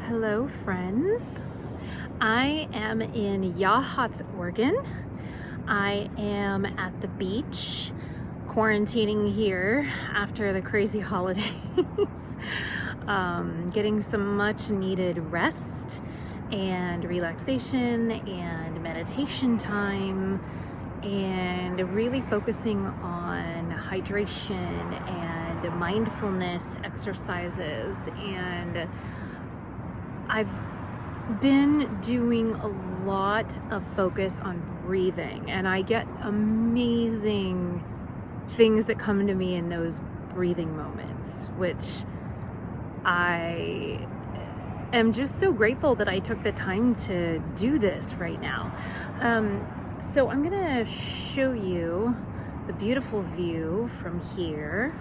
Hello, friends. I am in Yachats, Oregon. I am at the beach, quarantining here after the crazy holidays, getting some much needed rest and relaxation and meditation time, and really focusing on hydration and mindfulness exercises. And I've been doing a lot of focus on breathing, and I get amazing things that come to me in those breathing moments, which I am just so grateful that I took the time to do this right now. So I'm gonna show you the beautiful view from here,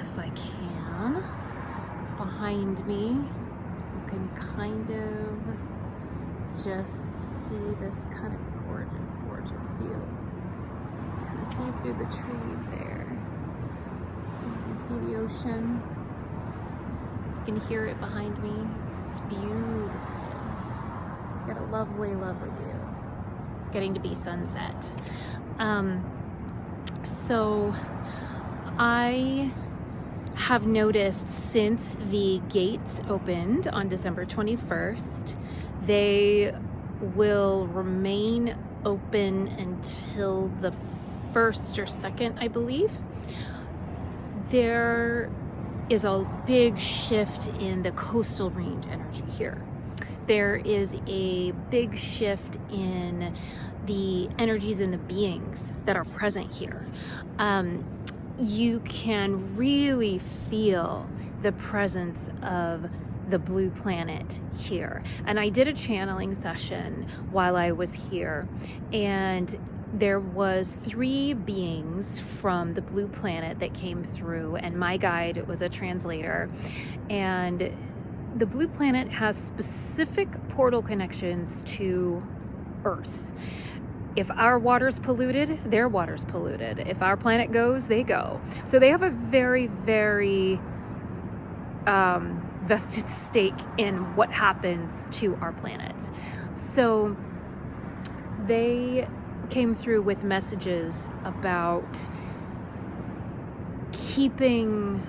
if I can. It's behind me. You can kind of just see this kind of gorgeous view. Kind of see through the trees there. You can see the ocean. You can hear it behind me. It's beautiful. Got a lovely view. It's getting to be sunset. So I have noticed since the gates opened on December 21st, they will remain open until the 1st or 2nd, I believe. There is a big shift in the coastal range energy here. There is a big shift in the energies and the beings that are present here. You can really feel the presence of the blue planet here. And I did a channeling session while I was here, and there was 3 beings from the blue planet that came through, and my guide was a translator. And the blue planet has specific portal connections to Earth. If our water's polluted, their water's polluted. If our planet goes, they go. So they have a very vested stake in what happens to our planet. So they came through with messages about keeping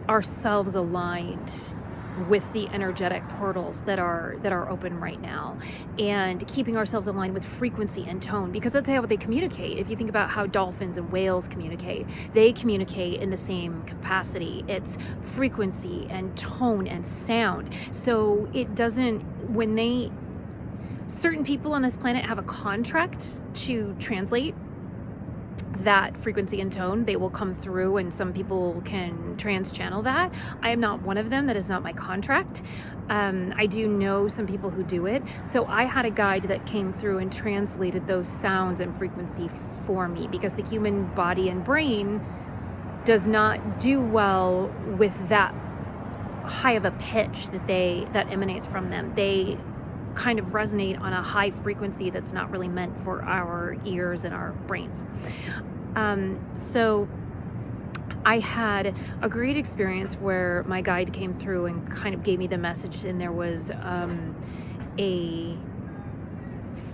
ourselves aligned with the energetic portals that are open right now, and keeping ourselves aligned with frequency and tone, because that's how they communicate. If you think about how dolphins and whales communicate, they communicate in the same capacity. It's frequency and tone and sound. So it doesn't, certain people on this planet have a contract to translate that frequency and tone. They will come through, and some people can trans-channel that. I am not one of them. That is not my contract. I do know some people who do it. So I had a guide that came through and translated those sounds and frequency for me, because the human body and brain does not do well with that high of a pitch that emanates from them. They kind of resonate on a high frequency that's not really meant for our ears and our brains. So I had a great experience where my guide came through and kind of gave me the message, and there was a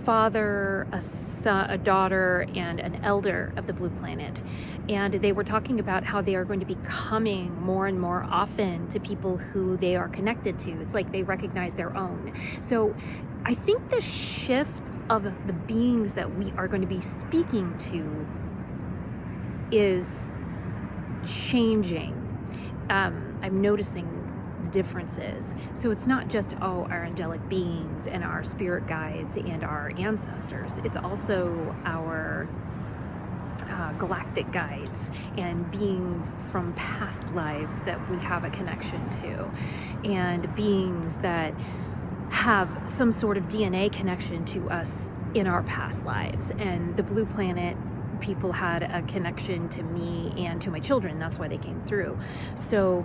father, a son, a daughter, and an elder of the blue planet, and they were talking about how they are going to be coming more and more often to people who they are connected to. It's like they recognize their own. So I think the shift of the beings that we are going to be speaking to is changing. I'm noticing the differences. So it's not just, our angelic beings and our spirit guides and our ancestors. It's also our galactic guides and beings from past lives that we have a connection to, and beings that have some sort of DNA connection to us in our past lives. And the blue planet people had a connection to me and to my children. That's why they came through. So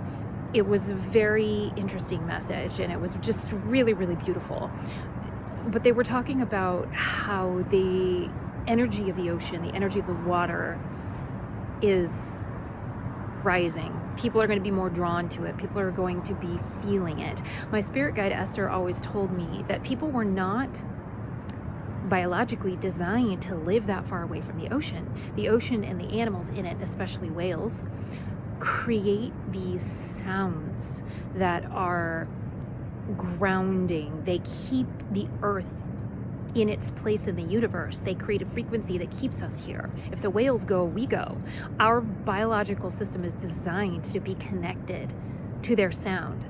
it was a very interesting message, and it was just really beautiful. But they were talking about how the energy of the ocean, the energy of the water, is rising People are going to be more drawn to it. People are going to be feeling it. My spirit guide Esther always told me that people were not biologically designed to live that far away from the ocean. The ocean and the animals in it, especially whales, create these sounds that are grounding. They keep the earth in its place in the universe. They create a frequency that keeps us here. If the whales go, we go. Our biological system is designed to be connected to their sound.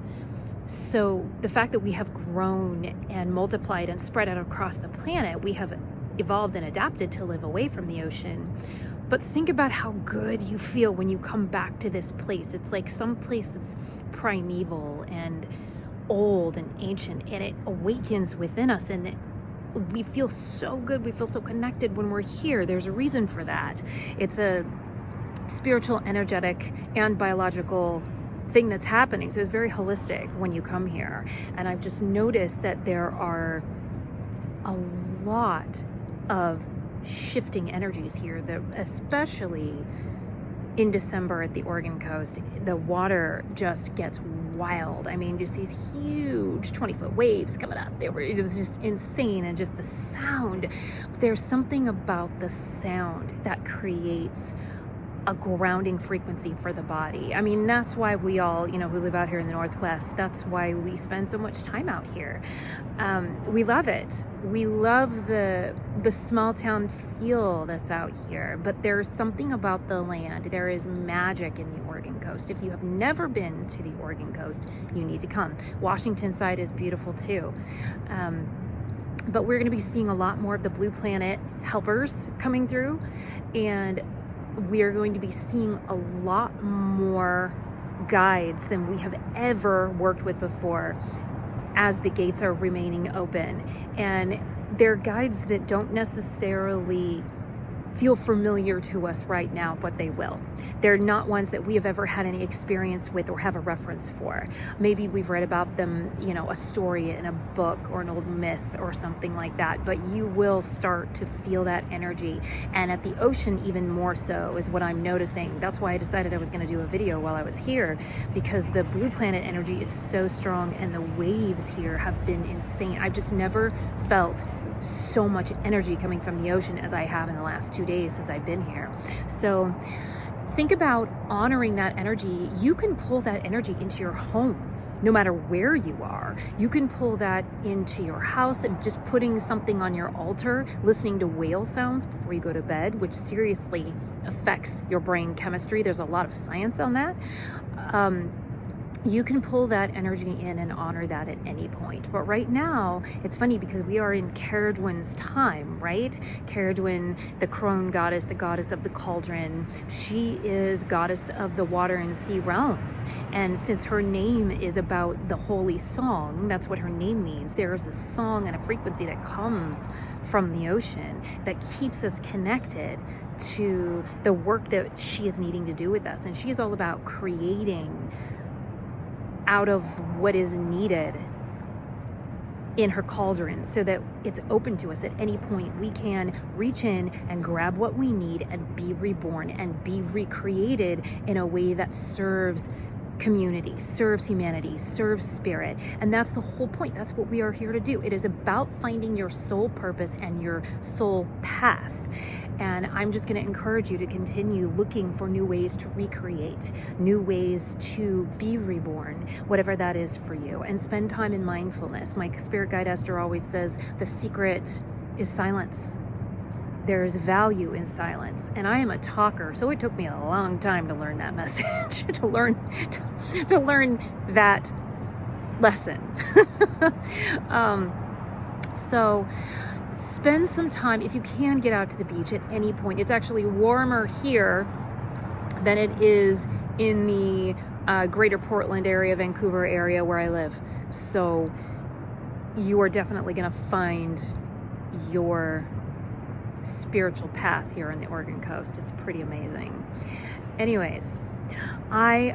So the fact that we have grown and multiplied and spread out across the planet, we have evolved and adapted to live away from the ocean. But think about how good you feel when you come back to this place. It's like some place that's primeval and old and ancient, and it awakens within us, and we feel so good. We feel so connected when we're here. There's a reason for that. It's a spiritual, energetic, and biological thing that's happening. So it's very holistic when you come here. And I've just noticed that there are a lot of shifting energies here, that especially in December at the Oregon coast, the water just gets wild. I mean, just these huge 20-foot waves coming up. It was just insane, and just the sound. There's something about the sound that creates a grounding frequency for the body. I mean, that's why we all, who live out here in the Northwest, that's why we spend so much time out here. We love it. We love the small town feel that's out here, but there's something about the land. There is magic in the Oregon coast. If you have never been to the Oregon coast, you need to come. Washington side is beautiful too. But we're going to be seeing a lot more of the Blue Planet helpers coming through, and we are going to be seeing a lot more guides than we have ever worked with before as the gates are remaining open. And they're guides that don't necessarily feel familiar to us right now, but they will. They're not ones that we have ever had any experience with or have a reference for. Maybe we've read about them, a story in a book or an old myth or something like that, but you will start to feel that energy. And at the ocean, even more so, is what I'm noticing. That's why I decided I was going to do a video while I was here, because the Blue Planet energy is so strong and the waves here have been insane. I've just never felt so much energy coming from the ocean as I have in the last 2 days since I've been here. So think about honoring that energy. You can pull that energy into your home no matter where you are. You can pull that into your house and just putting something on your altar, listening to whale sounds before you go to bed, which seriously affects your brain chemistry. There's a lot of science on that. You can pull that energy in and honor that at any point. But right now, it's funny because we are in Caradwin's time, right? Caradwin, the crone goddess, the goddess of the cauldron. She is goddess of the water and sea realms. And since her name is about the holy song, that's what her name means. There is a song and a frequency that comes from the ocean that keeps us connected to the work that she is needing to do with us. And she is all about creating out of what is needed in her cauldron, so that it's open to us at any point. We can reach in and grab what we need and be reborn and be recreated in a way that serves community, serves humanity, serves spirit. And that's the whole point. That's what we are here to do. It is about finding your soul purpose and your soul path. And I'm just going to encourage you to continue looking for new ways to recreate, new ways to be reborn, whatever that is for you, and spend time in mindfulness. My spirit guide Esther always says the secret is silence. There's value in silence. And I am a talker, so it took me a long time to learn that message, to learn that lesson. So spend some time, if you can, get out to the beach at any point. It's actually warmer here than it is in the greater Portland area, Vancouver area where I live. So you are definitely going to find your spiritual path here on the Oregon coast. It's pretty amazing. Anyways, I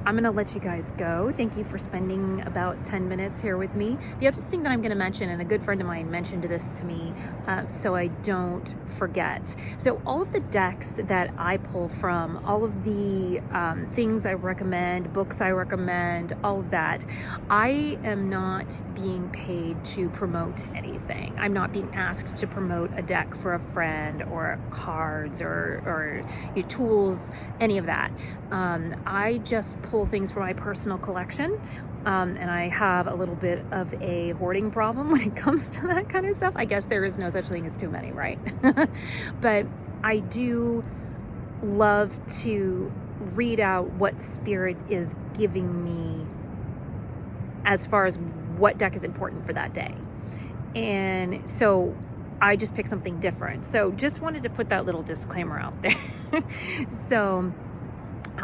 I'm gonna let you guys go. Thank you for spending about 10 minutes here with me. The other thing that I'm gonna mention, and a good friend of mine mentioned this to me, so I don't forget. So all of the decks that I pull from, all of the things I recommend, books I recommend, all of that, I am not being paid to promote anything. I'm not being asked to promote a deck for a friend or cards or tools, any of that. I just pull things from my personal collection, and I have a little bit of a hoarding problem when it comes to that kind of stuff. I guess there is no such thing as too many, right? But I do love to read out what spirit is giving me as far as what deck is important for that day. And so I just pick something different. So just wanted to put that little disclaimer out there. So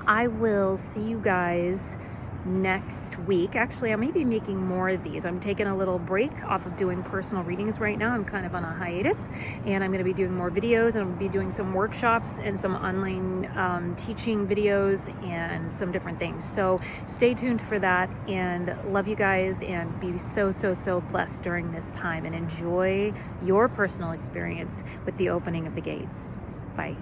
I will see you guys next week. Actually, I may be making more of these. I'm taking a little break off of doing personal readings right now. I'm kind of on a hiatus, and I'm going to be doing more videos, and I'm going to be doing some workshops and some online teaching videos and some different things. So stay tuned for that, and love you guys, and be so blessed during this time, and enjoy your personal experience with the opening of the gates. Bye.